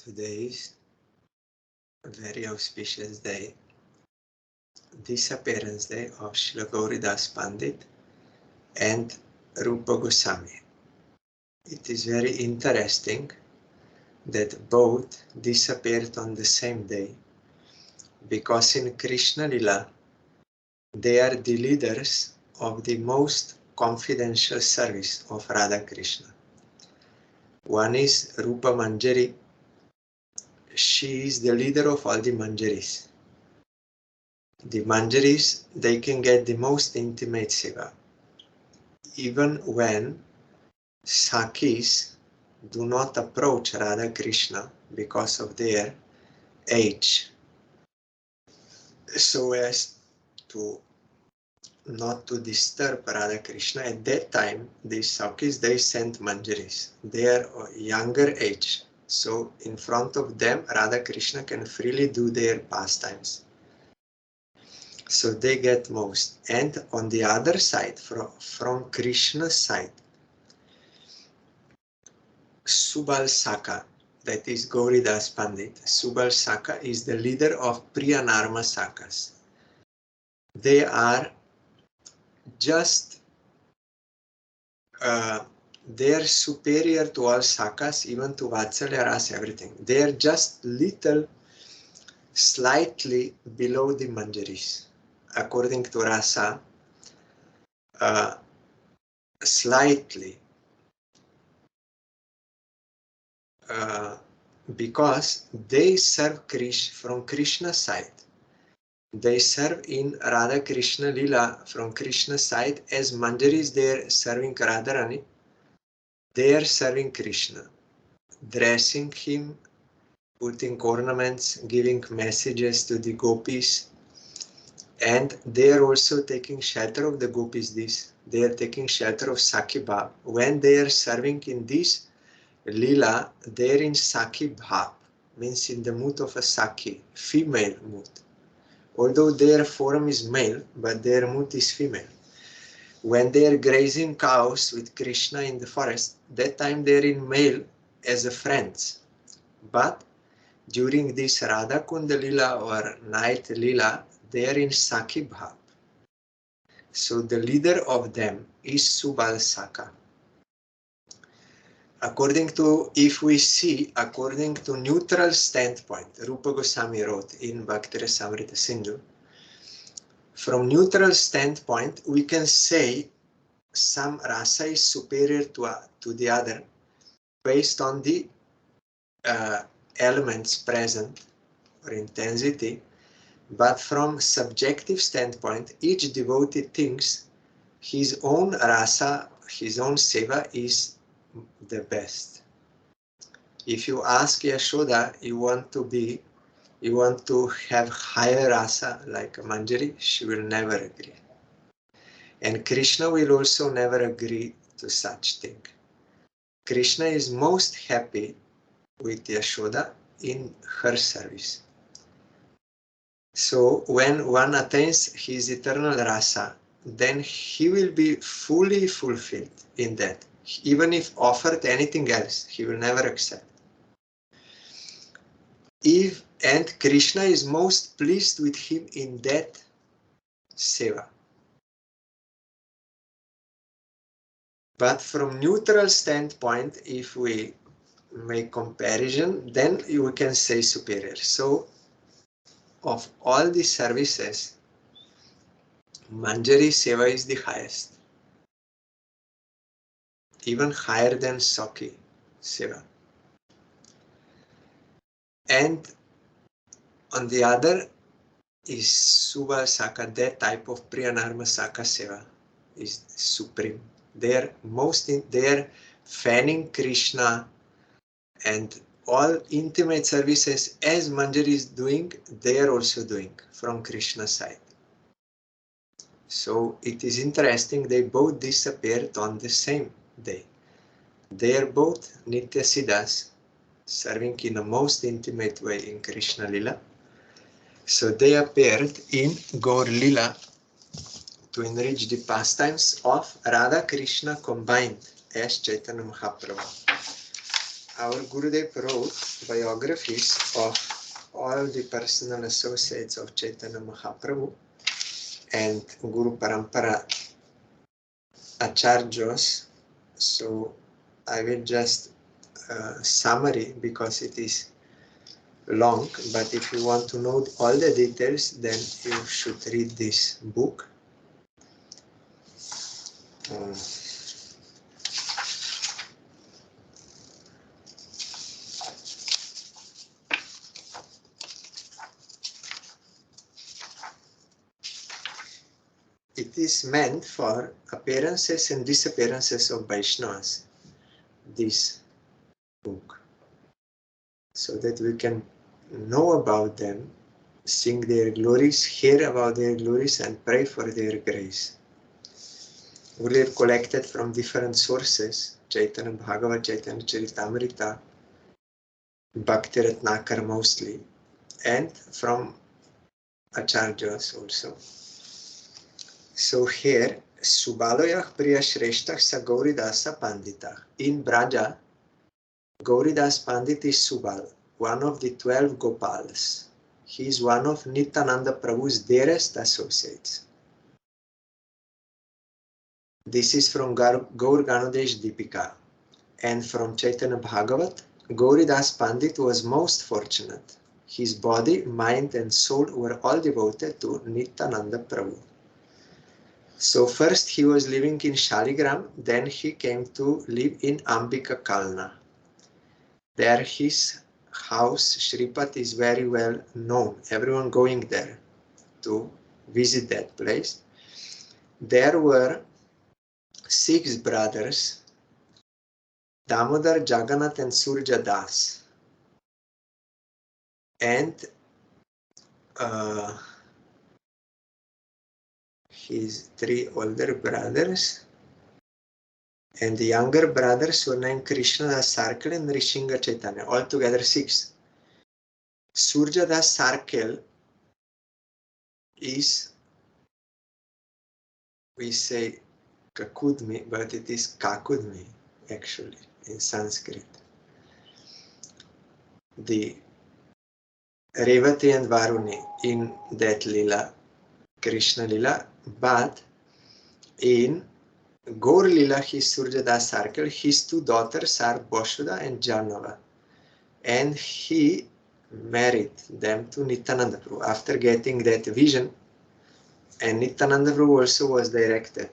Today is a very auspicious day, Disappearance Day of Srila Gauridas Pandit and Rupa Gosvami. It is very interesting that both disappeared on the same day, because in Krishna Lila they are the leaders of the most confidential service of Radha Krishna. One is Rupa Manjari. She is the leader of all the Manjaris. The Manjaris, they can get the most intimate seva. Even when Sakhis do not approach Radha Krishna because of their age, so as to not to disturb Radha Krishna. At that time, these Sakhis, they sent Manjaris. They are younger age. So in front of them, Radha Krishna can freely do their pastimes. So they get most. And on the other side, from Krishna's side, Subal Saka, that is Gauridas Pandit, Subal Saka is the leader of Priyanarma Sakas. They are just, they are superior to all Sakas, even to Vatsalya Ras, everything. They are just little, slightly below the Manjaris. According to Rasa, slightly. Because they serve Krishna from Krishna's side. They serve in Radha Krishna Lila from Krishna's side. As Manjaris, they are serving Radharani. They are serving Krishna, dressing him, putting ornaments, giving messages to the gopis. And they are also taking shelter of the gopis. They are taking shelter of Sakhi Bhav. When they are serving in this Lila, they are in Sakhi Bhav, means in the mood of a Sakhi, female mood. Although their form is male, but their mood is female. When they are grazing cows with Krishna in the forest, that time they are in male as a friends. But during this Radha Kunda Lila or night Lila, they are in Sakhi Bhav. So the leader of them is Subal Saka. According to neutral standpoint, Rupa Goswami wrote in Bhakti-rasamrita Sindhu, from neutral standpoint, we can say some rasa is superior to the other based on the elements present or intensity, but from subjective standpoint, each devotee thinks his own rasa, his own seva is the best. If you ask Yashoda, you want to have higher rasa like Manjari, she will never agree. And Krishna will also never agree to such thing. Krishna is most happy with Yashoda in her service. So when one attains his eternal rasa, then he will be fully fulfilled in that. Even if offered anything else, he will never accept. And Krishna is most pleased with him in that seva. But from neutral standpoint, if we make comparison, then we can say superior. So of all the services, Manjari seva is the highest, even higher than Sakhi seva. And on the other is Subal Saka, that type of Priyanarma Saka seva is supreme. They are fanning Krishna, and all intimate services as Manjari is doing, they are also doing from Krishna's side. So it is interesting, they both disappeared on the same day. They are both Nitya Siddhas, serving in a most intimate way in Krishna Lila. So they appeared in Gaur Lila to enrich the pastimes of Radha Krishna combined as Chaitanya Mahaprabhu. our Gurudev wrote biographies of all the personal associates of Chaitanya Mahaprabhu and Guru Parampara Acharyas. So I will just summary because it is long, but if you want to know all the details, then you should read this book. It is meant for appearances and disappearances of Vaishnavas, this book, so that we can know about them, sing their glories, hear about their glories, and pray for their grace. We are collected from different sources, Chaitanya Bhagavat, Chaitanya Charitamrita, Bhakti Ratnakar mostly, and from Acharyas also. So here, Subaloyah Priya Shrestha Sa Gauridasa Pandita. In Braja, Gauridas Pandit is Subal, one of the 12 Gopals. He is one of Nityananda Prabhu's dearest associates. This is from Gaur Ganodesh Deepika. And from Chaitanya Bhagavat, Gauridas Pandit was most fortunate. His body, mind and soul were all devoted to Nityananda Prabhu. So first he was living in Shaligram, then he came to live in Ambika Kalna. There his house, Shripat, is very well known. Everyone going there to visit that place. There were 6 brothers, Damodar, Jagannath and Surja Das. And his 3 older brothers. And the younger brothers were named Krishna Das Sarkel and Rishinga Chaitanya, altogether 6. Surja Das Sarkel is, we say Kakudmi, but it is Kakudmi actually in Sanskrit. The Revati and Varuni in that Lila, Krishna Lila, but in Gaur Lila, his Surja Das Sarkel, his 2 daughters are Boshuda and Janava. And he married them to Nityananda Prabhu after getting that vision. And Nityananda Prabhu also was directed,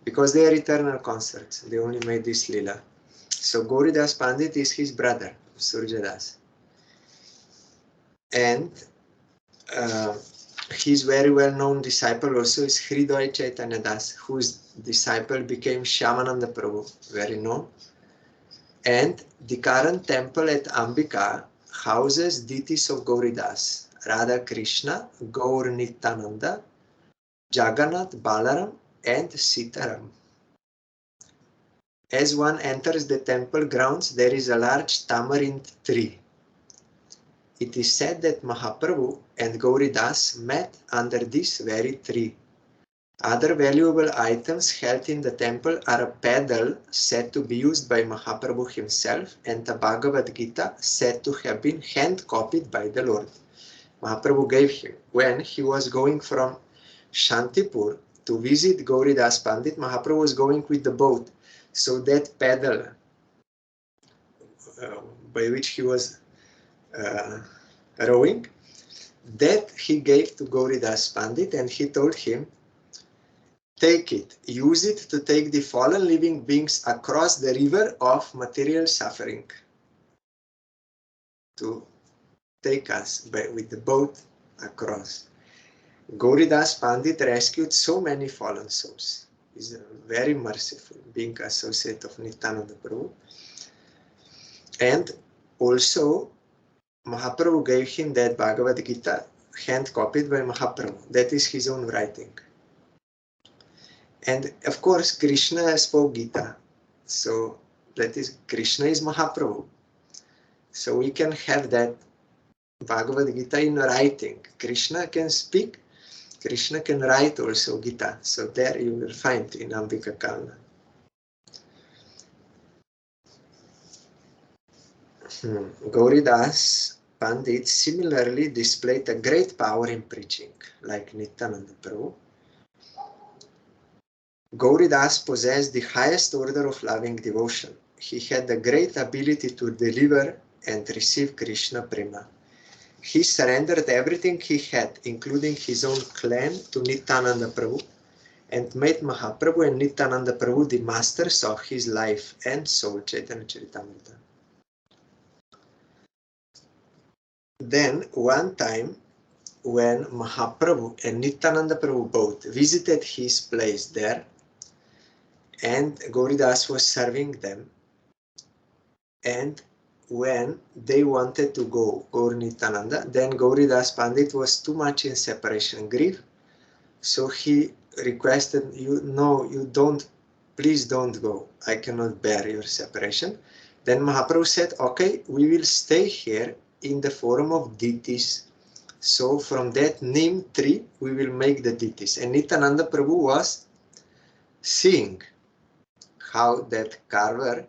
because they are eternal consorts. They only made this lila. So Gauridas Pandit is his brother, Surja Das. And his very well-known disciple also is Hriday Chaitanya Das, whose disciple became Shyamananda Prabhu, very known. And the current temple at Ambika houses deities of Gauridas, Radha Krishna, Gaur Nityananda, Jagannath, Balaram, and Sitaram. As one enters the temple grounds, there is a large tamarind tree. It is said that Mahaprabhu and Gauridas met under this very tree. Other valuable items held in the temple are a pedal said to be used by Mahaprabhu himself and a Bhagavad Gita said to have been hand-copied by the Lord. Mahaprabhu gave him. When he was going from Shantipur to visit Gauridas Pandit, Mahaprabhu was going with the boat. So that pedal by which he was rowing, that he gave to Gauridas Pandit, and he told him, take it, use it to take the fallen living beings across the river of material suffering, to take us with the boat across. Gauridas Pandit rescued so many fallen souls. He's very merciful, being associate of Nityananda Prabhu. And also, Mahaprabhu gave him that Bhagavad Gita, hand-copied by Mahaprabhu. That is his own writing. And of course, Krishna spoke Gita. So that is, Krishna is Mahaprabhu. So we can have that Bhagavad Gita in writing. Krishna can speak, Krishna can write also Gita. So there you will find in Ambika Kalna. Gauridas Pandit similarly displayed a great power in preaching, like Nityananda Prabhu. Gauridas possessed the highest order of loving devotion. He had the great ability to deliver and receive Krishna Prema. He surrendered everything he had, including his own clan, to Nityananda Prabhu, and made Mahaprabhu and Nityananda Prabhu the masters of his life and soul. Chaitanya Charitamrita. Then, one time, when Mahaprabhu and Nityananda Prabhu both visited his place there, and Gauridas was serving them, and when they wanted to go, Gaur Nityananda, then Gauridas Pandit was too much in separation grief, so he requested, you don't, please don't go, I cannot bear your separation. Then Mahaprabhu said, okay, we will stay here in the form of deities. So from that neem tree, we will make the deities. And Nityananda Prabhu was seeing how that carver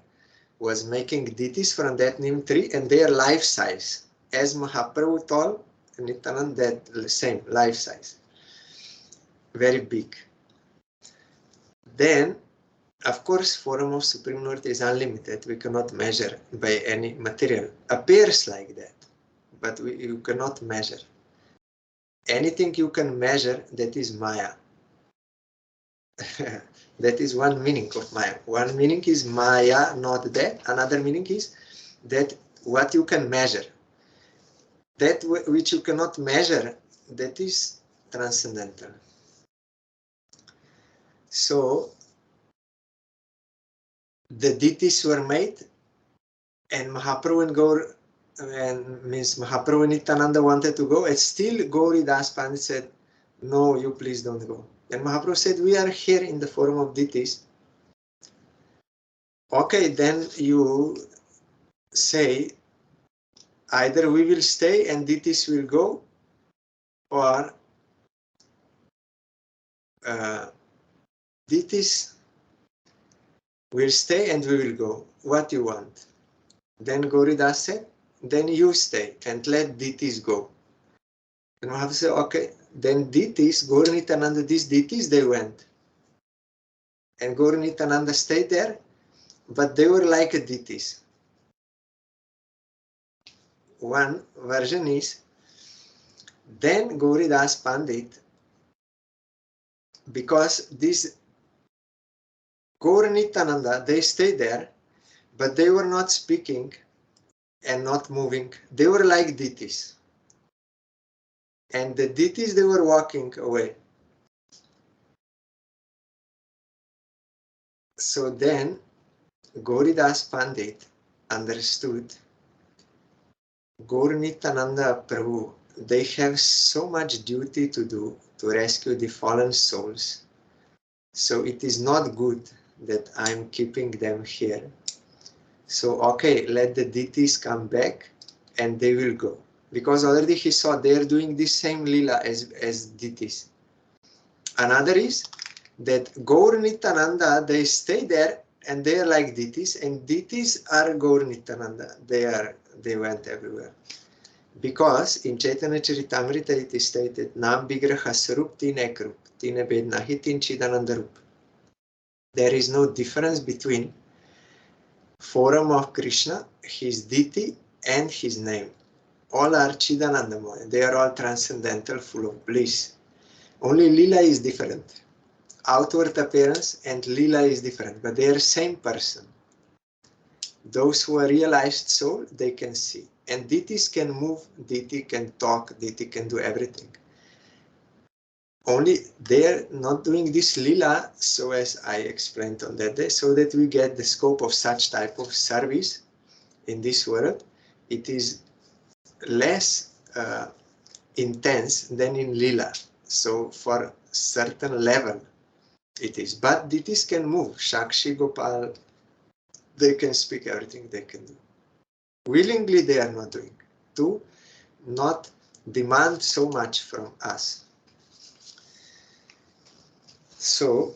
was making deities from that neem tree, and they are life size. As Mahaprabhu told Nityananda, that same life size. Very big. Then, of course, form of Supreme Lord is unlimited. We cannot measure by any material. Appears like that, but you cannot measure. Anything you can measure, that is Maya. That is one meaning of Maya. One meaning is Maya, not that. Another meaning is that what you can measure. That which you cannot measure, that is transcendental. So, the deities were made, and Mahaprabhu and Gaur, means Mahaprabhu and Nityananda wanted to go, and still Gauridas Pandit said, no, you please don't go. And Mahaprabhu said, we are here in the form of deities. Okay, then you say, either we will stay and deities will go, or deities will stay and we will go. What you want? Then Gauridas said, then you stay and let deities go. And Mahaprabhu said, okay, then deities, Gaur Nityananda, these deities, they went. And Gaur Nityananda stayed there, but they were like deities. One version is, then Gauridas Pandit, because these Gaur Nityananda, they stayed there, but they were not speaking and not moving. They were like deities. And the deities, they were walking away. So then Gauridas Pandit understood Gaur Nityananda Prabhu, they have so much duty to do to rescue the fallen souls. So it is not good that I'm keeping them here. So, okay, let the deities come back and they will go. Because already he saw they're doing the same lila as deities. Another is that Gaur Nityananda, they stay there and they are like deities, and deities are Gaur Nityananda. They went everywhere. Because in Chaitanya Charitamrita it is stated, Nam Vigraha Sarup Tin Ekrup, Tine Bed Nahi Tin Chidananda Rup. There is no difference between form of Krishna, his deity, and his name. All are Chidanandamoya. They are all transcendental, full of bliss. Only Lila is different. Outward appearance and Lila is different, but they are same person. Those who are realized soul, they can see. And deities can move, deity can talk, deity can do everything. Only they're not doing this lila, so as I explained on that day, so that we get the scope of such type of service in this world. It is less intense than in lila. So for certain level it is. But deities can move. Shakshi, Gopal, they can speak everything they can do. Willingly they are not doing. To not demand so much from us. So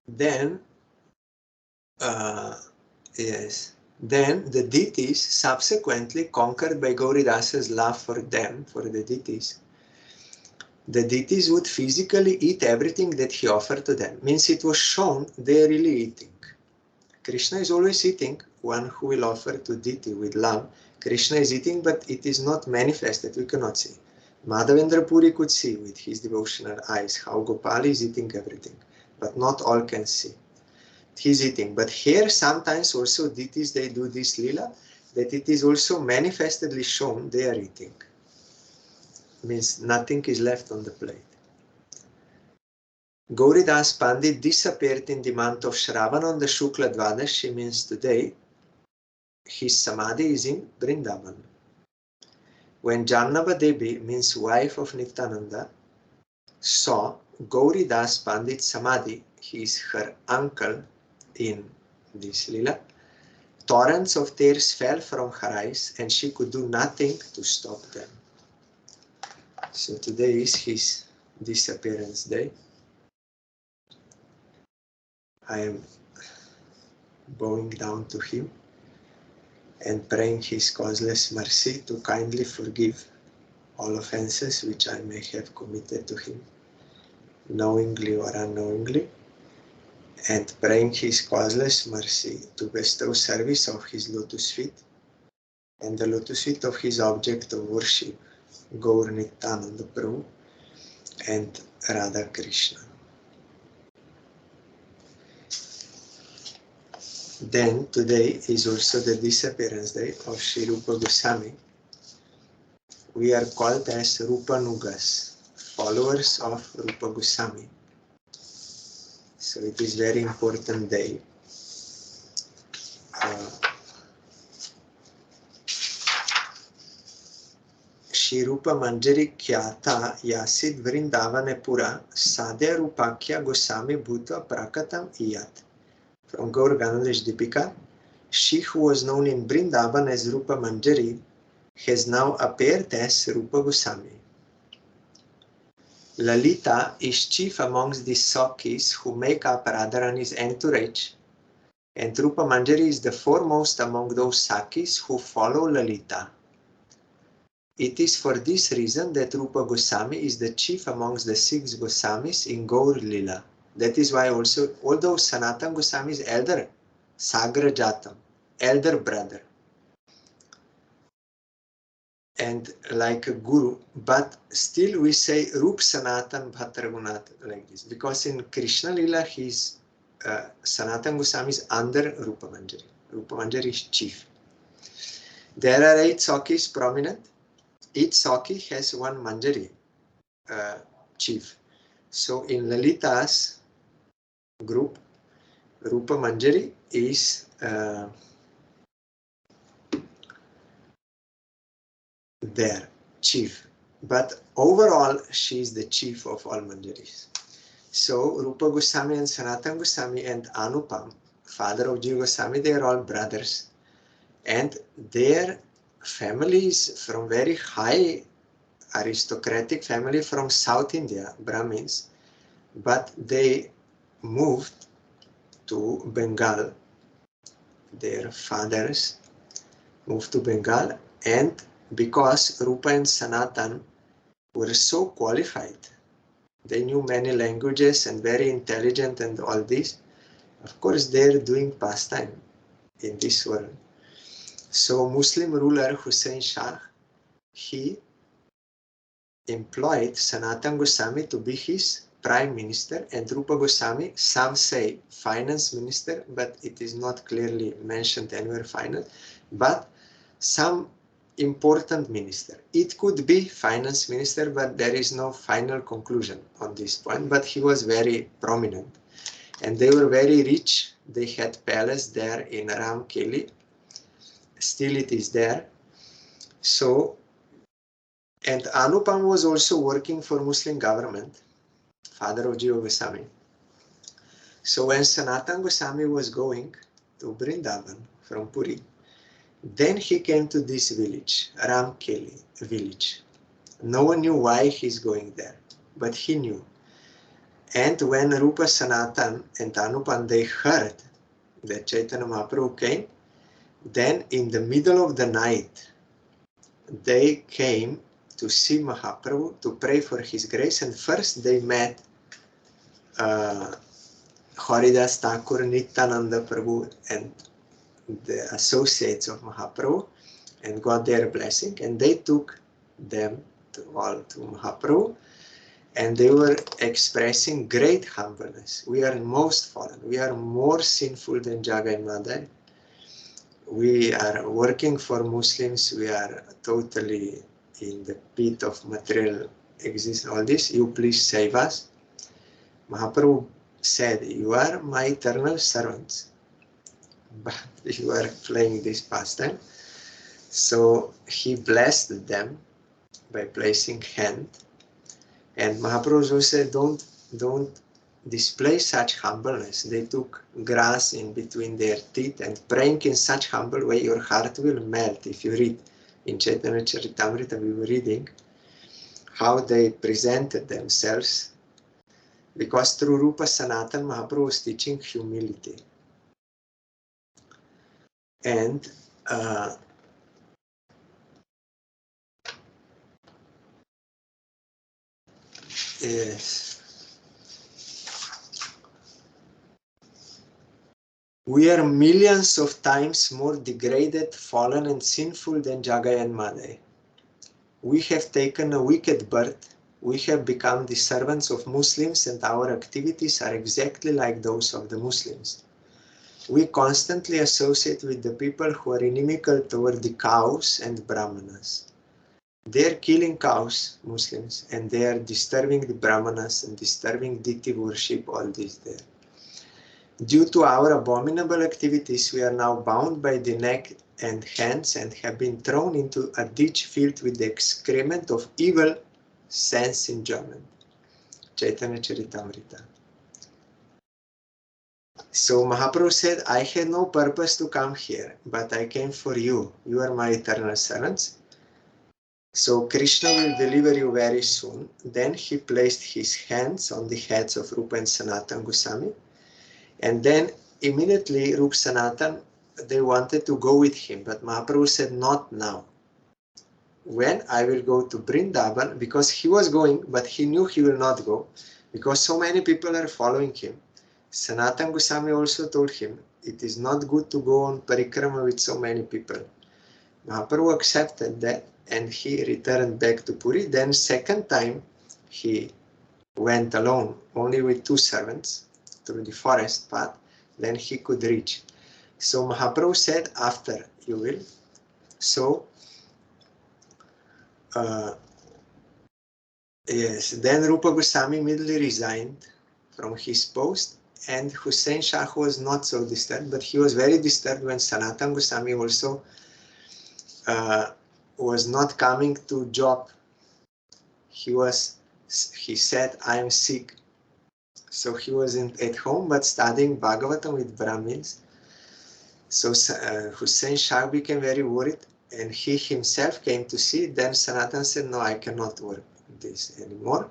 then Yes. Then the deities, subsequently conquered by Gauridasa's love for them, for the deities would physically eat everything that he offered to them. Means it was shown they are really eating. Krishna is always eating, one who will offer to deity with love. Krishna is eating, but it is not manifested, we cannot see. Madhavendra Puri could see with his devotional eyes how Gopal is eating everything, but not all can see. He's eating. But here sometimes also deities, they do this lila, that it is also manifestedly shown they are eating. Means nothing is left on the plate. Gauridas Pandit disappeared in the month of Shravan on the Shukla Dvadashi, means today. His samadhi is in Vrindavan. When Jannava Devi, means wife of Nityananda, saw Gauridas Pandit's samadhi, he is her uncle in this lila, torrents of tears fell from her eyes and she could do nothing to stop them. So today is his disappearance day. I am bowing down to him and praying his causeless mercy to kindly forgive all offenses which I may have committed to him, knowingly or unknowingly, and praying his causeless mercy to bestow service of his lotus feet and the lotus feet of his object of worship, Gaur Nityananda Prabhu and Radha Krishna. Then today is also the disappearance day of Sri Rupa Goswami. We are called as Rupanugas, followers of Rupa Goswami. So it is very important day. Shri Rupa Manjari Khyata Yasid Vrindavane Pura Sadhya Rupakya Goswami Bhutva Prakatam Iyat. From Gaur Ganalesh Dipika, she who was known in Vrindavan as Rupa Manjari has now appeared as Rupa Goswami. Lalita is chief amongst the Sakis who make up Radharani's entourage, and Rupa Manjari is the foremost among those Sakis who follow Lalita. It is for this reason that Rupa Goswami is the chief amongst the 6 Goswamis in Gaur Lila. That is why also, although Sanatana Goswami is elder, Sagra Jatam, elder brother, and like a guru, but still we say Rup Sanatan Bhattaragunat like this, because in Krishna Lila his Sanatana Goswami is under Rupa Manjari. Rupa Manjari is chief. There are 8 Sakis prominent. Each Saki has one Manjari chief. So in Lalita's group, Rupa Manjari is their chief. But overall, she is the chief of all Manjaris. So Rupa Goswami and Sanatana Goswami and Anupam, father of Jiva Goswami, they are all brothers. And their family is from very high aristocratic family from South India, Brahmins, but they moved to Bengal. Their fathers moved to Bengal, and because Rupa and Sanatan were so qualified, they knew many languages and very intelligent and all this, of course they're doing pastime in this world. So Muslim ruler Hussein Shah, he employed Sanatana Goswami to be his prime minister and Rupa Goswami, some say finance minister, but it is not clearly mentioned anywhere finance, but some important minister. It could be finance minister, but there is no final conclusion on this point, but he was very prominent. And they were very rich. They had palace there in Ramkeli. Still it is there. So, and Anupam was also working for Muslim government, father of Jiva Goswami. So when Sanatana Goswami was going to Vrindavan from Puri, then he came to this village, Ramkeli village. No one knew why he's going there, but he knew. And when Rupa Sanatan and Anupan, they heard that Chaitanya Mahaprabhu came. Then in the middle of the night, they came to see Mahaprabhu to pray for his grace, and first they met Gauridas Thakur, Nityananda Prabhu, and the associates of Mahaprabhu, and got their blessing, and they took them all to Mahaprabhu, and they were expressing great humbleness. We are most fallen. We are more sinful than Jagai and Madan. We are working for Muslims. We are totally in the pit of material existence. All this, you please save us. Mahaprabhu said, you are my eternal servants, but you are playing this pastime. So he blessed them by placing hand. And Mahaprabhu said, don't display such humbleness. They took grass in between their teeth, and praying in such humble way, your heart will melt. If you read in Chaitanya Charitamrita, we were reading how they presented themselves, because through Rupa Sanatan, Mahaprabhu was teaching humility. And yes, we are millions of times more degraded, fallen, and sinful than Jagai and Madai. We have taken a wicked birth. We have become the servants of Muslims, and our activities are exactly like those of the Muslims. We constantly associate with the people who are inimical toward the cows and Brahmanas. They are killing cows, Muslims, and they are disturbing the Brahmanas and disturbing deity worship, all this there. Due to our abominable activities, we are now bound by the neck and hands and have been thrown into a ditch filled with the excrement of evil sense enjoyment. Chaitanya Charitamrita. So Mahaprabhu said, I had no purpose to come here, but I came for you. You are my eternal servants. So Krishna will deliver you very soon. Then he placed his hands on the heads of Rupa and Sanatan Goswami. And then immediately Rupa Sanatan, they wanted to go with him, but Mahaprabhu said, not now. When I will go to Vrindavan, because he was going, but he knew he will not go, because so many people are following him. Sanatan Goswami also told him, it is not good to go on parikrama with so many people. Mahaprabhu accepted that, and he returned back to Puri. Then second time, he went alone, only with two servants, through the forest path. Then he could reach. So Mahaprabhu said, after you will. So, yes, then Rupa Goswami immediately resigned from his post, and Hussain Shah was not so disturbed, but he was very disturbed when Sanatan Goswami also was not coming to job. He said, I am sick. So he was at home, but studying Bhagavatam with Brahmins. So Hussain Shah became very worried, and he himself came to see. Then Sanatan said, no, I cannot work this anymore.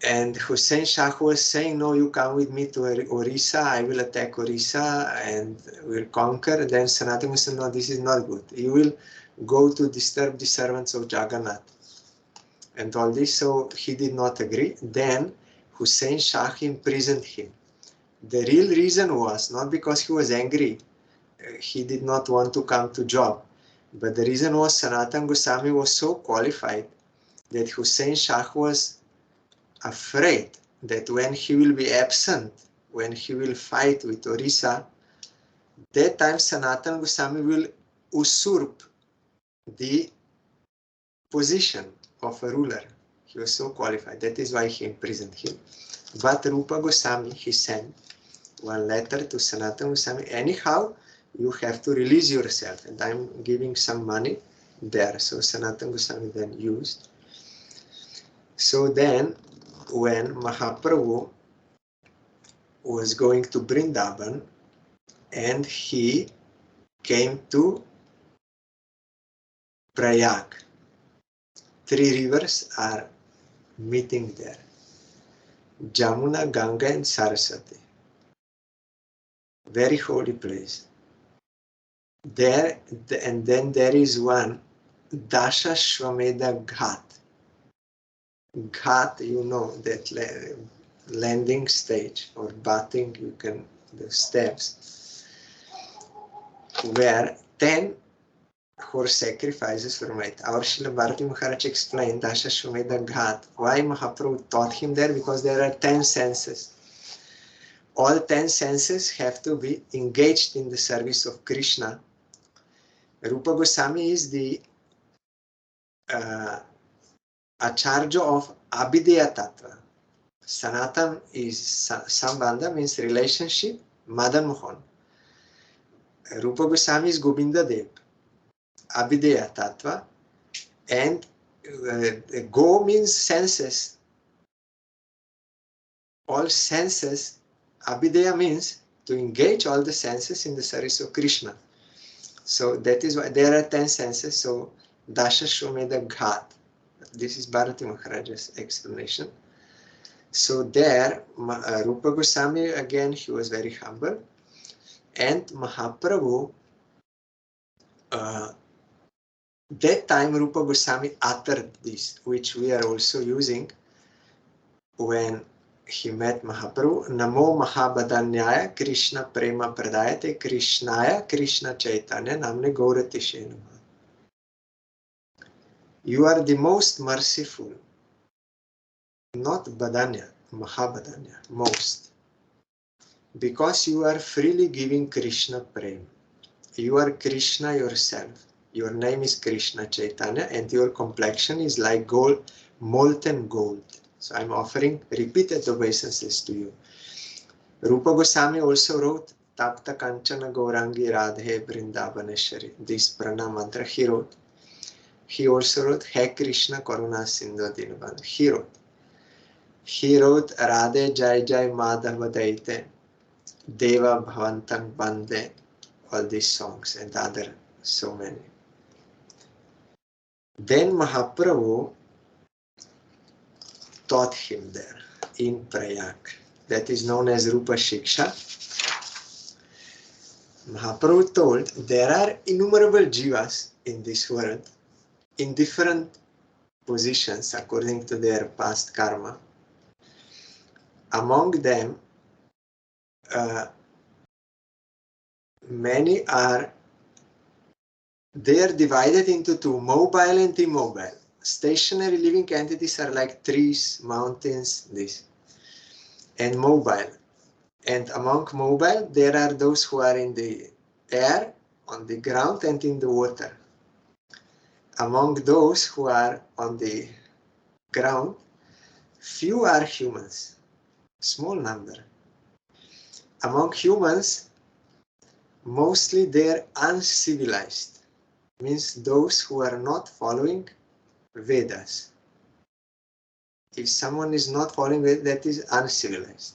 And Hussain Shah was saying, no, you come with me to Orissa, I will attack Orissa and will conquer. Then Sanatan said, no, this is not good. You will go to disturb the servants of Jagannath. And all this, so he did not agree. Then Hussain Shah imprisoned him. The real reason was not because he was angry, he did not want to come to job, but the reason was Sanatan Goswami was so qualified that Hussain Shah was afraid that when he will be absent, when he will fight with Orissa, that time Sanatan Goswami will usurp the position of a ruler. He was so qualified. That is why he imprisoned him. But Rupa Goswami, he sent one letter to Sanatan Goswami. Anyhow, you have to release yourself, and I'm giving some money there. So Sanatan Goswami then used. So then, when Mahaprabhu was going to Vrindavan, and he came to Prayag, three rivers are meeting there: Jamuna, Ganga, and Saraswati. very holy place. There, and then there is one, Dasha Shwamedha Ghat. Ghat, you know, that landing stage or bathing, you can, the steps, where 10 horse sacrifices were made. Our Srila Bharati Maharaj explained Dasha Shwamedha Ghat. Why Mahaprabhu taught him there? Because there are 10 senses. All 10 senses have to be engaged in the service of Krishna. Rupa Goswami is the Acharya of Abhideya Tattva. Sanatan is Sambandha, means relationship, Madan Mohan. Rupa Goswami is Govinda Dev, Abhideya Tattva, and Go means senses. All senses, Abhideya means to engage all the senses in the service of Krishna. So that is why there are 10 senses. So Dasha Shwamedha Ghat. This is Bharati Maharaja's explanation. So there, Rupa Goswami, again, he was very humble. And Mahaprabhu, that time Rupa Goswami uttered this, which we are also using when he met Mahaprabhu. Namo Mahabadanyaya Krishna Prema Pradayate Krishnaya Krishna Chaitanya Namne Gauratishe Namah. You are the most merciful, not Badanya, Mahabadanya, most. Because you are freely giving Krishna Prem. You are Krishna yourself. Your name is Krishna Chaitanya and your complexion is like gold, molten gold. So I'm offering repeated obeisances to you. Rupa Goswami also wrote Tapta Kanchana Gaurangi Radhe Vrindavaneshwari. This pranam mantra he wrote. He also wrote He Krishna Karuna Sindhu Dinabandhu. He wrote. He wrote Radhe Jai Jai Madhava Daite Deva Bhavantan Bande. All these songs and other so many. Then Mahaprabhu taught him there in Prayag. That is known as Rupa Shiksha. Mahaprabhu told there are innumerable jivas in this world in different positions according to their past karma. Among them, many are, they are divided into two, mobile and immobile. Stationary living entities are like trees, mountains, this, and mobile. And among mobile, there are those who are in the air, on the ground, and in the water. Among those who are on the ground, few are humans, small number. Among humans, mostly they're uncivilized, means those who are not following Vedas. If someone is not following Vedas, that is uncivilized.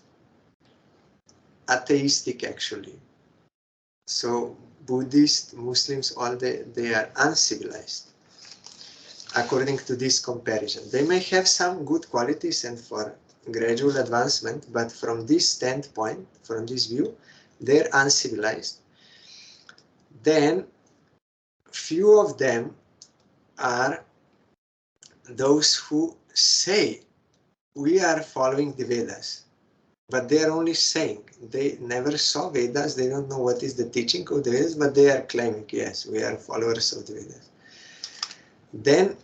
Atheistic actually. So Buddhist, Muslims, all they are uncivilized. According to this comparison, they may have some good qualities and for gradual advancement, but from this standpoint, from this view, they're uncivilized. Then few of them are those who say we are following the Vedas, but they are only saying. They never saw Vedas, they don't know what is the teaching of the Vedas, but they are claiming, yes, we are followers of the Vedas. Then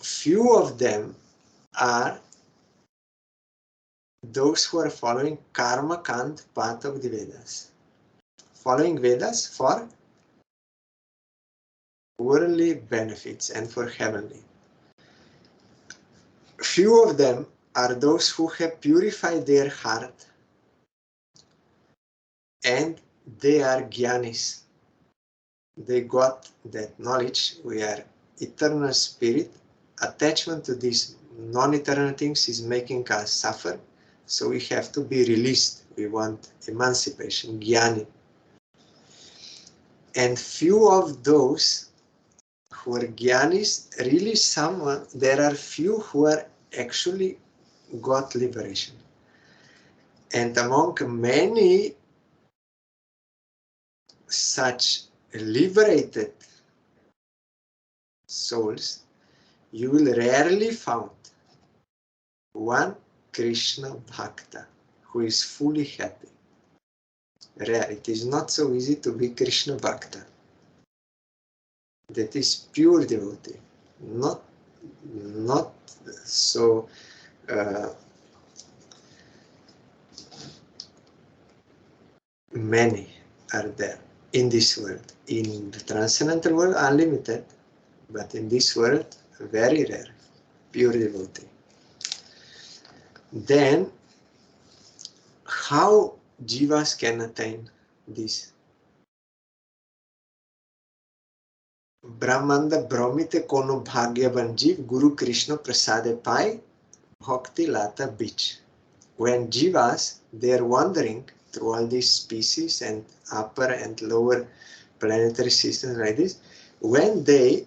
few of them are those who are following karma kand path of the Vedas, following Vedas for worldly benefits and for heavenly. Few of them are those who have purified their heart and they are jnanis. They got that knowledge. We are eternal spirit. Attachment to these non-eternal things is making us suffer. So we have to be released. We want emancipation, jnani. And few of those who are jnanis, really someone, there are few who are actually got liberation. And among many such liberated souls, you will rarely find one Krishna Bhakta who is fully happy. Rare. It is not so easy to be Krishna Bhakta. That is pure devotee. Not so many are there in this world. In the transcendental world, unlimited, but in this world, very rare, pure devotee. Then, how jivas can attain this? Brahmanda brahmite kono bhagyavan jiv Guru Krishna prasade pai bhakti lata bich. When jivas, they are wandering through all these species and upper and lower planetary systems like this, when they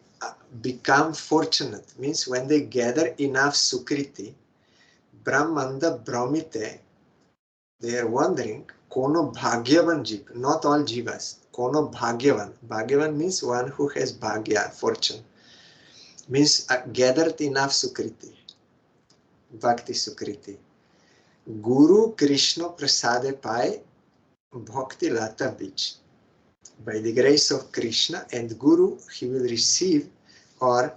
become fortunate, means when they gather enough sukriti, brahmanda brahmite, they are wandering, kono bhagyavan jiv, not all jivas, kono bhagyavan. Bhagyavan means one who has bhagya, fortune, means gathered enough sukriti, bhakti sukriti. Guru Krishna prasade pai bhakti lata bich. By the grace of Krishna and Guru, he will receive, or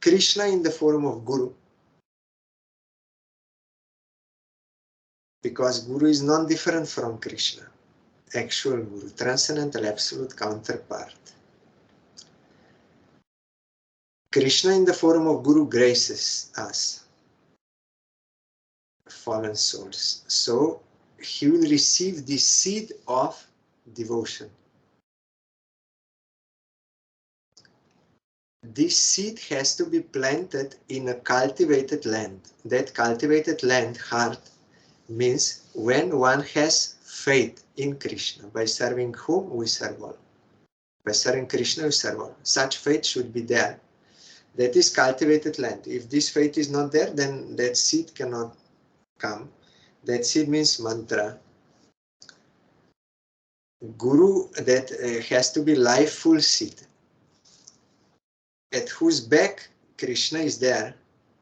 Krishna in the form of Guru, because Guru is non-different from Krishna, actual Guru, transcendental absolute counterpart. Krishna in the form of Guru graces us, fallen souls. So he will receive the seed of devotion. This seed has to be planted in a cultivated land. That cultivated land, heart, means when one has faith in Krishna. By serving whom? We serve all. By serving Krishna, we serve all. Such faith should be there. That is cultivated land. If this faith is not there, then that seed cannot come. That seed means mantra. Guru, that has to be life-full seed, at whose back Krishna is there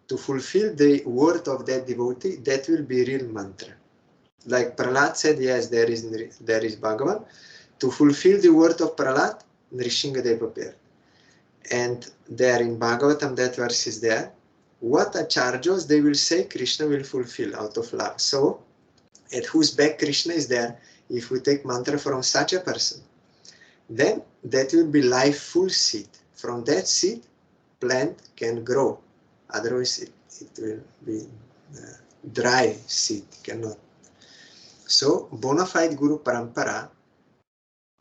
to fulfill the word of that devotee. That will be real mantra. Like Prahlad said, yes, there is Bhagavan. To fulfill the word of Prahlad, Nrisinghadev appeared. And there in Bhagavatam, that verse is there. What acharjos they will say, Krishna will fulfill out of love. So, at whose back Krishna is there, if we take mantra from such a person, then that will be life-full seed. From that seed, plant can grow. Otherwise, it will be dry seed, cannot. So, bona fide Guru Parampara,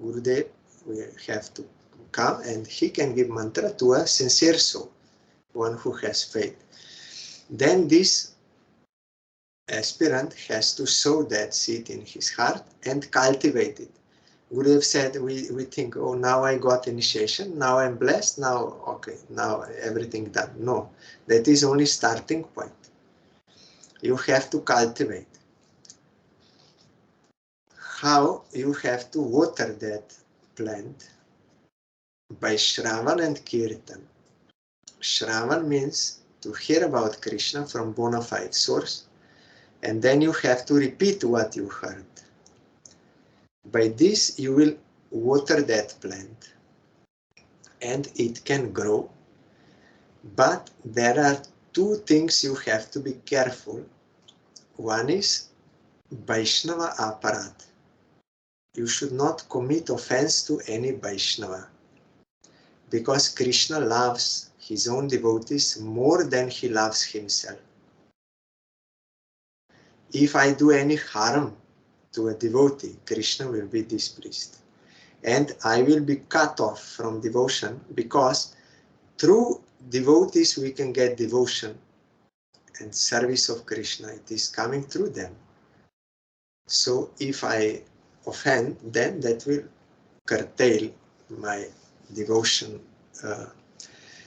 Gurudev, we have to come and he can give mantra to a sincere soul, one who has faith. Then this aspirant has to sow that seed in his heart and cultivate it. Gurudev said, we think, oh, now I got initiation, now I'm blessed, now, okay, now everything done. No, that is only starting point. You have to cultivate. How? You have to water that plant by Shravan and Kirtan. Shravan means to hear about Krishna from bona fide source, and then you have to repeat what you heard. By this you will water that plant and it can grow, but there are two things you have to be careful. One is Vaishnava aparat. You should not commit offense to any Vaishnava, because Krishna loves his own devotees more than he loves himself. If I do any harm to a devotee, Krishna will be displeased. And I will be cut off from devotion, because through devotees we can get devotion and service of Krishna. It is coming through them. So if I offend, then that will curtail my devotion.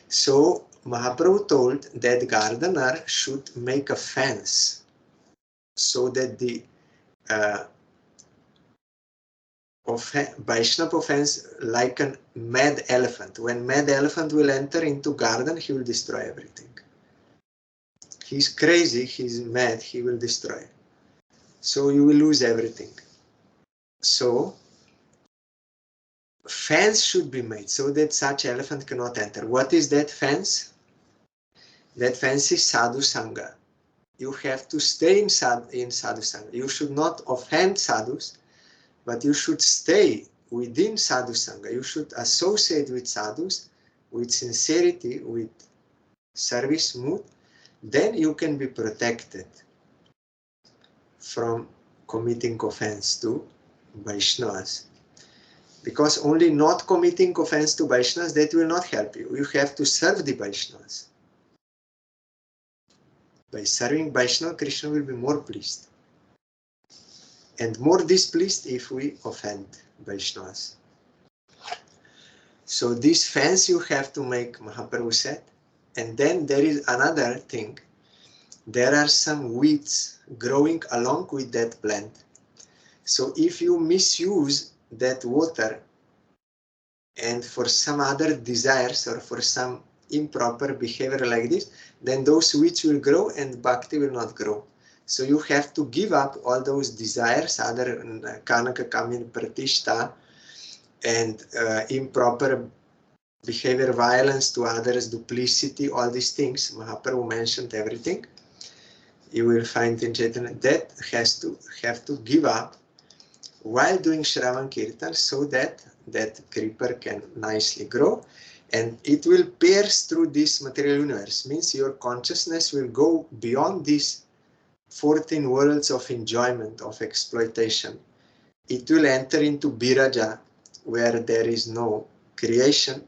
So Mahaprabhu told that gardener should make a fence so that the Vaishnava offends like a mad elephant. When mad elephant will enter into garden, he will destroy everything. He's crazy, he's mad, he will destroy. So you will lose everything. So fence should be made so that such elephant cannot enter. What is that fence? That fence is sadhu sangha. You have to stay in sadhu sangha. You should not offend sadhus, but you should stay within sadhu sangha. You should associate with sadhus with sincerity, with service mood. Then you can be protected from committing offense to Vaishnavas. Because only not committing offense to Vaishnavas, that will not help you. You have to serve the Vaishnavas. By serving Vaishnava, Krishna will be more pleased. And more displeased if we offend Vaishnavas. So this fence you have to make, Mahaprabhu said. And then there is another thing. There are some weeds growing along with that plant. So if you misuse that water and for some other desires or for some improper behavior like this, then those weeds will grow and bhakti will not grow. So you have to give up all those desires, other kanaka, kamin, pratishta, and improper behavior, violence to others, duplicity, all these things. Mahaprabhu mentioned everything. You will find in Chaitanya that have to give up while doing Shravan Kirtan so that that creeper can nicely grow and it will pierce through this material universe. Means your consciousness will go beyond these 14 worlds of enjoyment, of exploitation. It will enter into Biraja where there is no creation,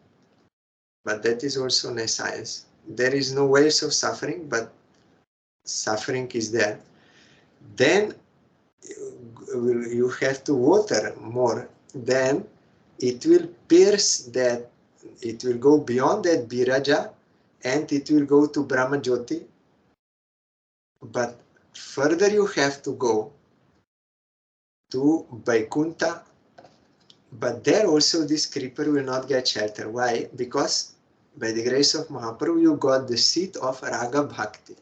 but that is also nescience. There is no waves of suffering, but suffering is there. Then you have to water more. Then it will pierce that, it will go beyond that Biraja and it will go to Brahma Jyoti. But further you have to go to Vaikuntha. But there also this creeper will not get shelter. Why? Because by the grace of Mahaprabhu you got the seat of Raga Bhakti.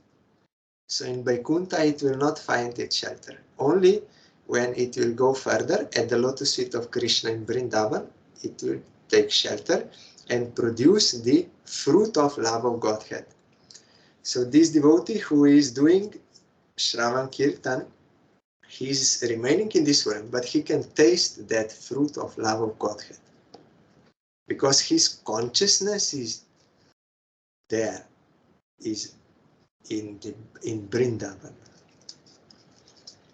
So in Vaikuntha it will not find its shelter. Only when it will go further at the lotus feet of Krishna in Vrindavan, it will take shelter and produce the fruit of love of Godhead. So this devotee who is doing Shravan Kirtan, he is remaining in this world, but he can taste that fruit of love of Godhead. Because his consciousness is there, is in Vrindavan.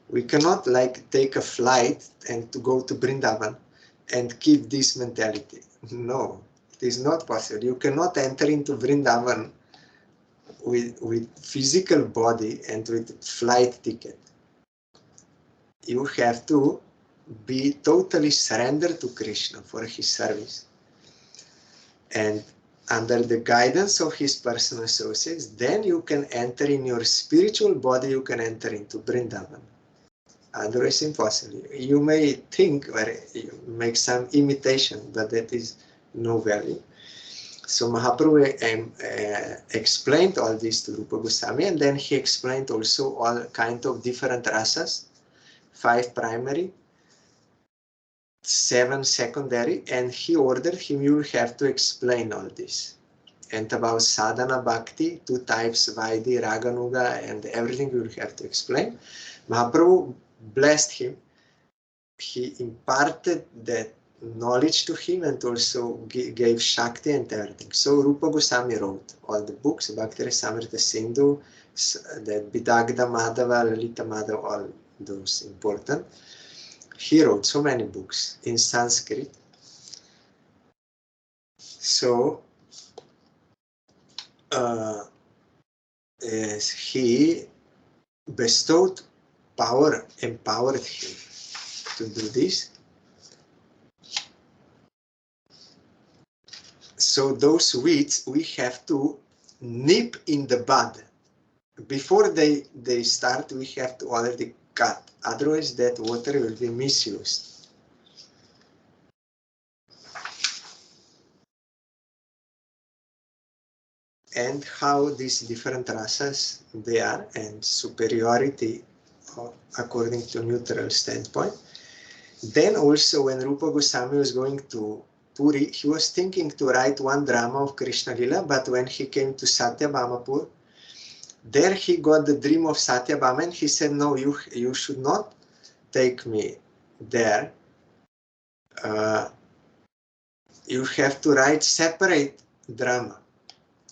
We cannot like take a flight and to go to Vrindavan and keep this mentality. No, it is not possible. You cannot enter into Vrindavan with physical body and with flight ticket. You have to be totally surrendered to Krishna for his service. And under the guidance of his personal associates, then you can enter in your spiritual body, you can enter into Vrindavan. Otherwise impossible. You may think or you make some imitation, but that is no value. So Mahaprabhu explained all this to Rupa Gosvami, and then he explained also all kind of different rasas, 5 primary, 7 secondary, and he ordered him, you will have to explain all this. And about sadhana bhakti, 2 types, Vaidhi, Raganuga, and everything you will have to explain. Mahaprabhu blessed him. He imparted that knowledge to him and also gave Shakti and everything. So Rupa Goswami wrote all the books, Bhakti Rasamrita Sindhu, that Bidagda Madhava, Lalita Madhava, all those important. He wrote so many books in Sanskrit. So he bestowed power, empowered him to do this. So those weeds we have to nip in the bud. Before they start, we have to already cut. Otherwise that water will be misused. and how these different rasas they are, and superiority according to neutral standpoint. Then also when Rupa Goswami was going to Puri, he was thinking to write one drama of Krishna Lila, but when he came to Satyabhamapur, there he got the dream of Satyabhama, and he said, no, you should not take me there. You have to write separate drama.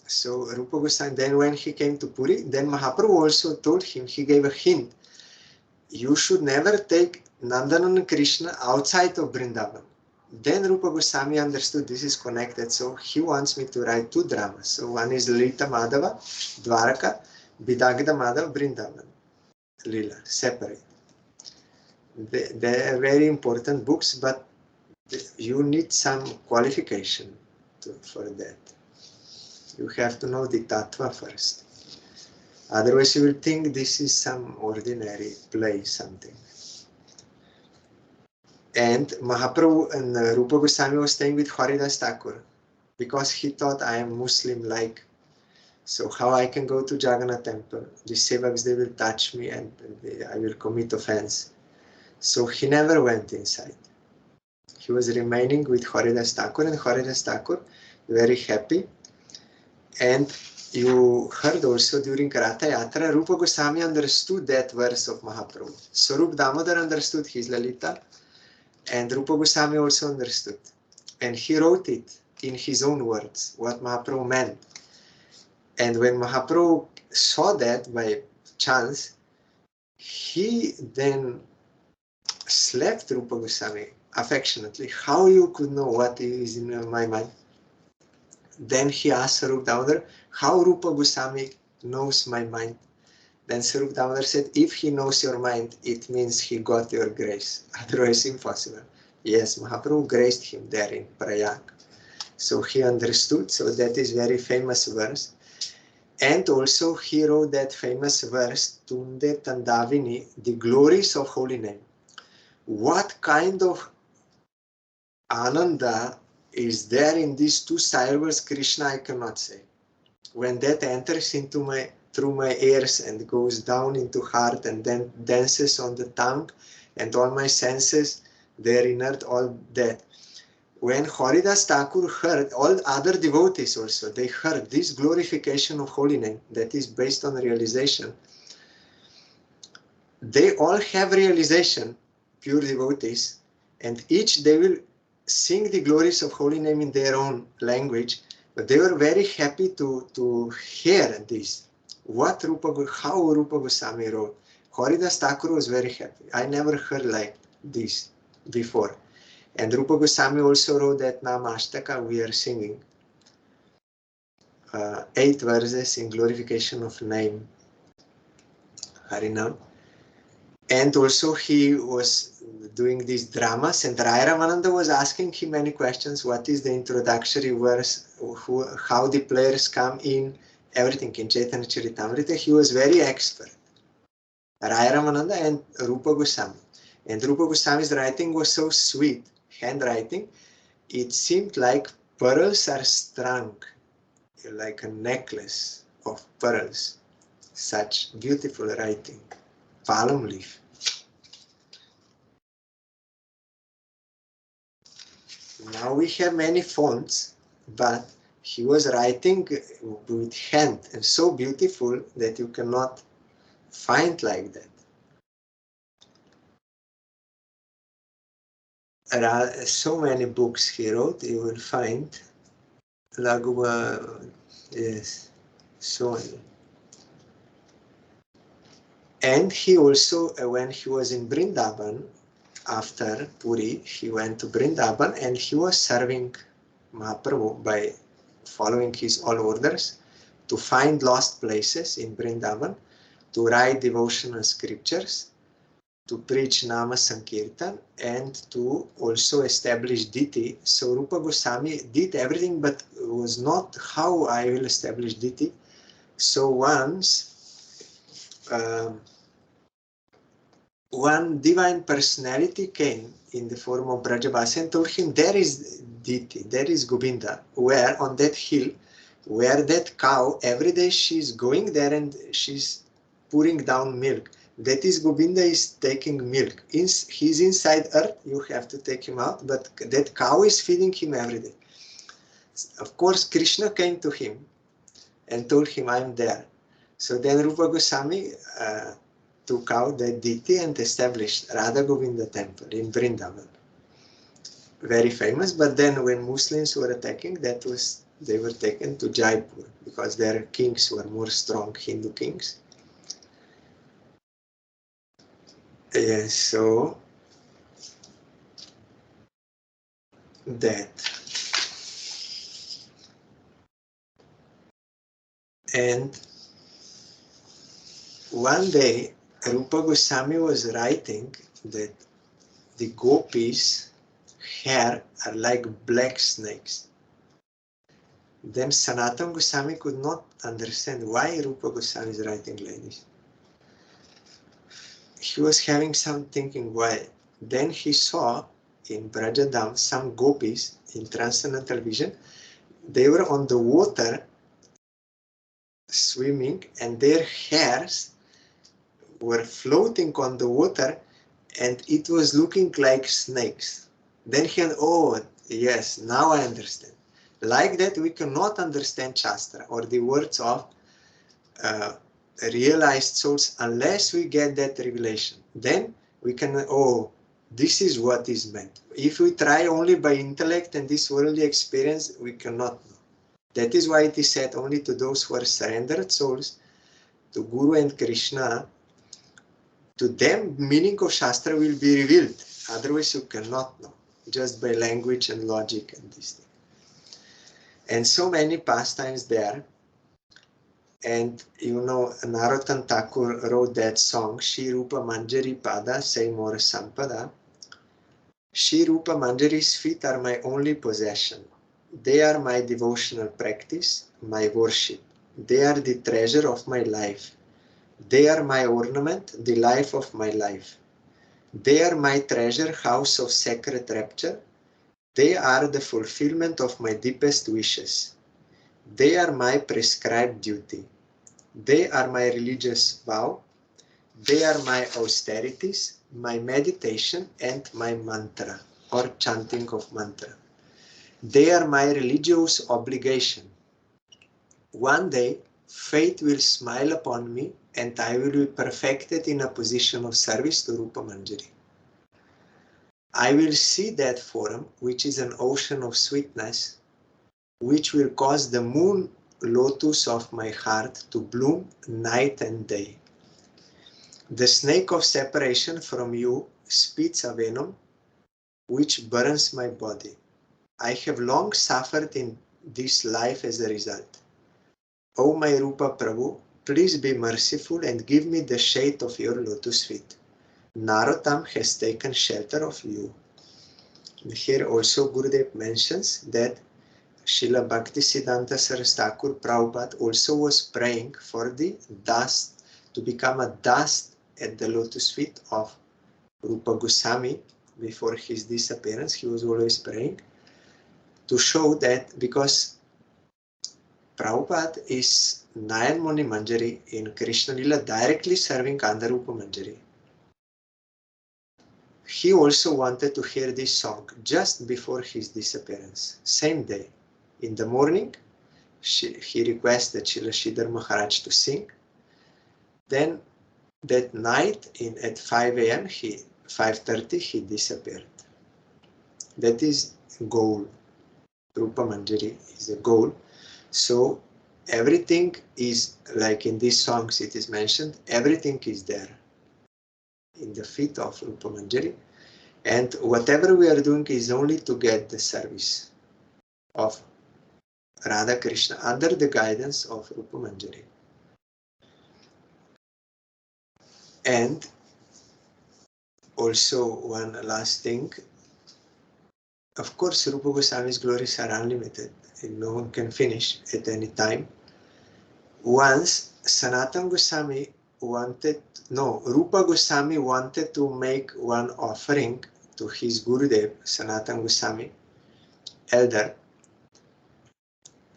So Rupa Goswami, then when he came to Puri, then Mahaprabhu also told him, he gave a hint, you should never take Nandanan and Krishna outside of Vrindavan. Then Rupa Goswami understood this is connected, so he wants me to write two dramas. So one is Lalita Madhava, Dwaraka, Vidagda Madhava, Vrindavan, Lila, separate. They are very important books, but you need some qualification for that. You have to know the tattva first. Otherwise you will think this is some ordinary play, something. And Mahaprabhu and Rupa Goswami was staying with Gauridas Thakur because he thought I am Muslim like. So how I can go to Jagannath temple? The sevaks, they will touch me and I will commit offense. So he never went inside. He was remaining with Gauridas Thakur, and Gauridas Thakur very happy. And you heard also during Ratha Yatra, Rupa Goswami understood that verse of Mahaprabhu. Swarup Damodar understood his Lalita, and Rupa Goswami also understood. And he wrote it in his own words, what Mahaprabhu meant. And when Mahaprabhu saw that by chance, he then slapped Rupa Goswami affectionately. How you could know what is in my mind? Then he asked Swarup Damodar, how Rupa Goswami knows my mind? Then Swarup Damodar said, if he knows your mind, it means he got your grace. Otherwise impossible. Yes, Mahaprabhu graced him there in Prayag. So he understood. So that is very famous verse. And also he wrote that famous verse, Tunde Tandavini, the glories of holy name. What kind of Ananda is there in these two syllables, Krishna, I cannot say. When that enters into through my ears and goes down into heart and then dances on the tongue and all my senses, they are inert, all that. When Gauridas Thakur heard, all other devotees also, they heard this glorification of holy name that is based on realization. They all have realization, pure devotees, and each they will sing the glories of holy name in their own language, but they were very happy to hear this. How Rupa Goswami wrote. Gauridas Thakur was very happy. I never heard like this before. And Rupa Goswami also wrote that Nama Ashtaka we are singing. 8 verses in glorification of name, Harinam. And also he was doing these dramas, and Rai Ramananda was asking him many questions. What is the introductory verse? How the players come in, everything in Chaitanya Charitamrita. He was very expert. Rai Ramananda and Rupa Goswami. And Rupa Goswami's writing was so sweet, handwriting. It seemed like pearls are strung, like a necklace of pearls. Such beautiful writing. Palm leaf. Now we have many fonts, but he was writing with hand and so beautiful that you cannot find like that. There are so many books he wrote, you will find. Lagua, yes, so many. And he also, when he was in Vrindavan, after Puri, he went to Vrindavan and he was serving Mahaprabhu by following his all orders to find lost places in Vrindavan, to write devotional scriptures, to preach Nama Sankirtan, and to also establish Diti. So Rupa Goswami did everything, but was not how I will establish Diti. So once, one divine personality came in the form of Brajabasi and told him, there is Diti, there is Govinda, where on that hill where that cow, every day she's going there and she's pouring down milk. That is Govinda is taking milk. He's inside earth, you have to take him out, but that cow is feeding him every day. Of course, Krishna came to him and told him, I'm there. So then Rupa Goswami took out that deity and established Radha Govinda temple in Vrindavan. Very famous, but then when Muslims were attacking, they were taken to Jaipur because their kings were more strong Hindu kings. Yes, so that. And one day, Rupa Goswami was writing that the gopis' hair are like black snakes. Then Sanatana Goswami could not understand why Rupa Goswami is writing like this. He was having some thinking why. Then he saw in Brajadam some gopis in transcendental vision. They were on the water swimming and their hairs were floating on the water and it was looking like snakes. Then he had, oh yes, now I understand. Like that we cannot understand Shastra or the words of realized souls unless we get that revelation. Then we can, oh, this is what is meant. If we try only by intellect and this worldly experience, we cannot know. That is why it is said only to those who are surrendered souls, to Guru and Krishna, to them meaning of Shastra will be revealed. Otherwise you cannot know, just by language and logic and this thing. And so many pastimes there. And you know, Narottam Thakur wrote that song, Shri Rupa Manjari Pada, Say More Sampada. Shri Rupa Manjari's feet are my only possession. They are my devotional practice, my worship. They are the treasure of my life. They are my ornament, the life of my life. They are my treasure house of sacred rapture. They are the fulfillment of my deepest wishes. They are my prescribed duty. They are my religious vow. They are my austerities, my meditation, and my mantra, or chanting of mantra. They are my religious obligation. One day, fate will smile upon me, and I will be perfected in a position of service to Rupa Manjari. I will see that form, which is an ocean of sweetness, which will cause the moon lotus of my heart to bloom night and day. The snake of separation from you spits a venom which burns my body. I have long suffered in this life as a result. O my Rupa Prabhu, please be merciful and give me the shade of your lotus feet. Narottam has taken shelter of you. And here also Gurudev mentions that Srila Bhaktisiddhanta Saraswati Thakur Prabhupada also was praying for the dust, to become a dust at the lotus feet of Rupa Goswami before his disappearance. He was always praying to show that, because Prabhupada is Nayan Muni Manjari in Krishna Lila, directly serving under Rupa Manjari. He also wanted to hear this song just before his disappearance, same day. In the morning, he requested Srila Sridhar Maharaj to sing. Then that night at 5 a.m., 5:30, he disappeared. That is goal. Rupa Manjari is a goal. So everything is, like in these songs it is mentioned, everything is there in the feet of Rupa Manjari. And whatever we are doing is only to get the service of Radha Krishna under the guidance of Rupa Manjari. And also one last thing, of course Rupa Goswami's glories are unlimited and no one can finish at any time. Once Sanatana Goswami Rupa Goswami wanted to make one offering to his Gurudev, Sanatana Goswami, elder.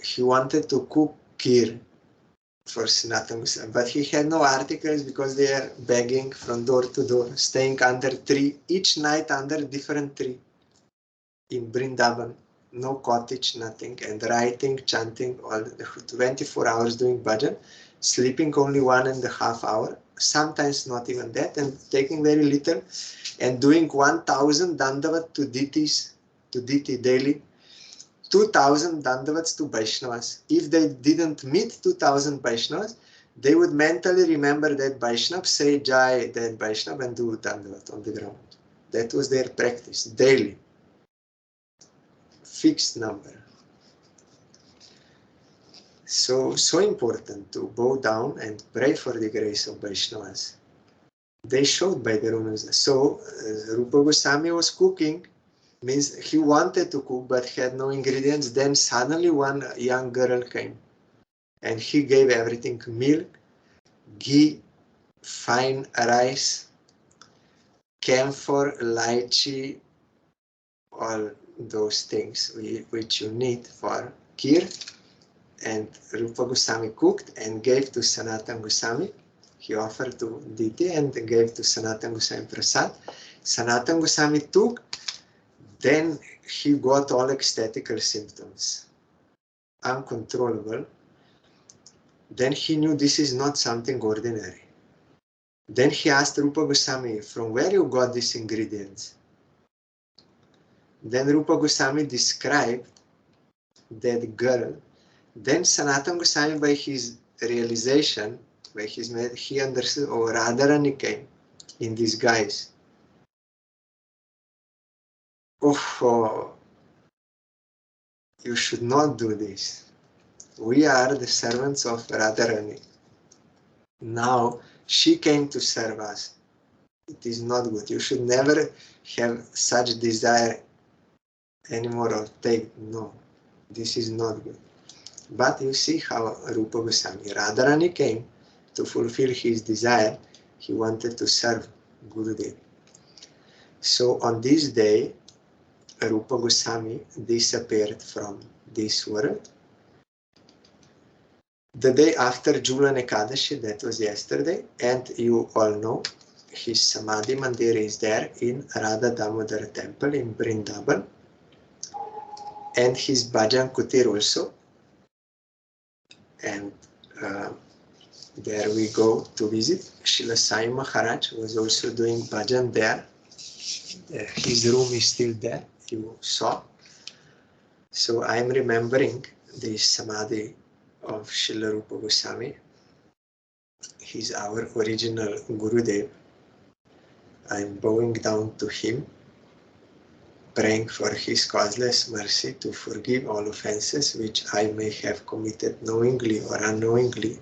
he wanted to cook kheer for Sanatana Goswami, but he had no articles because they are begging from door to door, staying under tree, each night under different tree in Vrindavan, no cottage, nothing, and writing, chanting, all 24 hours doing bhajan, sleeping only 1.5 hours, sometimes not even that, and taking very little, and doing 1,000 dandavat to Diti daily, 2,000 dandavats to Vaishnavas. If they didn't meet 2,000 Vaishnavas, they would mentally remember that Vaishnav, say Jai, that Vaishnav, and do dandavat on the ground. That was their practice, daily. Fixed number. So important to bow down and pray for the grace of Vaishnavas. They showed by their own. So Rupa Goswami was cooking, means he wanted to cook but had no ingredients. Then suddenly one young girl came and he gave everything: milk, ghee, fine rice, camphor, lychee, all those things which you need for kheer. And Rupa Goswami cooked and gave to Sanatana Goswami. He offered to Diti and gave to Sanatana Goswami Prasad. Sanatana Goswami took, then he got all ecstatical symptoms, uncontrollable. Then he knew this is not something ordinary. Then he asked Rupa Goswami, from where you got these ingredients? Then Rupa Goswami described that girl. Then Sanatana Goswami, by his realization, by his he understood, oh, Radharani came in disguise. Oh, you should not do this. We are the servants of Radharani. Now she came to serve us. It is not good. You should never have such desire anymore or take. No, this is not good. But you see how Rupa Goswami, Radharani came to fulfill his desire. He wanted to serve Gurudev. So on this day, Rupa Goswami disappeared from this world. The day after Julan Ekadashi, that was yesterday, and you all know his Samadhi Mandir is there in Radha Damodar temple in Vrindavan, and his Bhajan Kutir also. And there we go to visit. Srila Sai Maharaj was also doing bhajan there. His room is still there, you saw. So I am remembering the Samadhi of Srila Rupa Goswami. He's our original Gurudev. I am bowing down to him, praying for his causeless mercy to forgive all offenses which I may have committed knowingly or unknowingly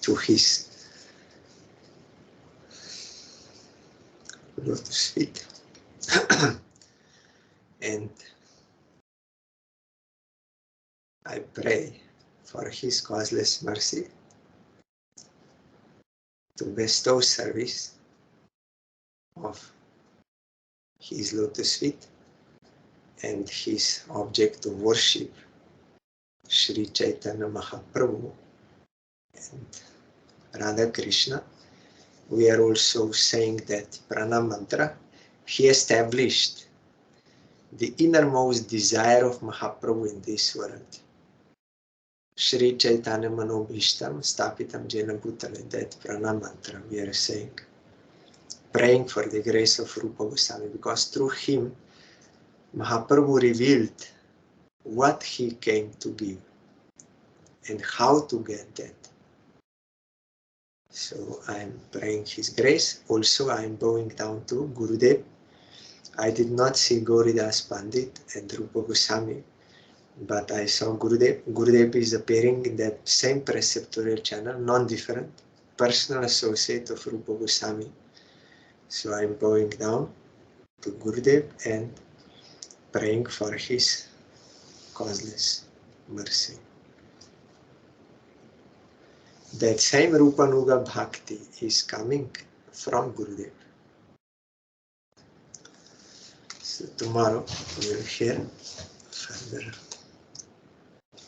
to his lotus feet. And I pray for his causeless mercy to bestow service of his lotus feet and his object of worship, Sri Chaitanya Mahaprabhu and Radha Krishna. We are also saying that Prana Mantra. He established the innermost desire of Mahaprabhu in this world. Sri Chaitanya Manobhishtam Stapitam Jena Bhutale, that Prana Mantra we are saying. Praying for the grace of Rupa Goswami, because through him Mahaprabhu revealed what he came to give and how to get that. So I am praying his grace. Also I am bowing down to Gurudev. I did not see Gauridas Pandit and Rupa Goswami, but I saw Gurudev. Gurudev is appearing in that same preceptorial channel, non-different, personal associate of Rupa Goswami. So I am bowing down to Gurudev and praying for his causeless mercy. That same Rupanuga Bhakti is coming from Gurudev. So tomorrow we will hear further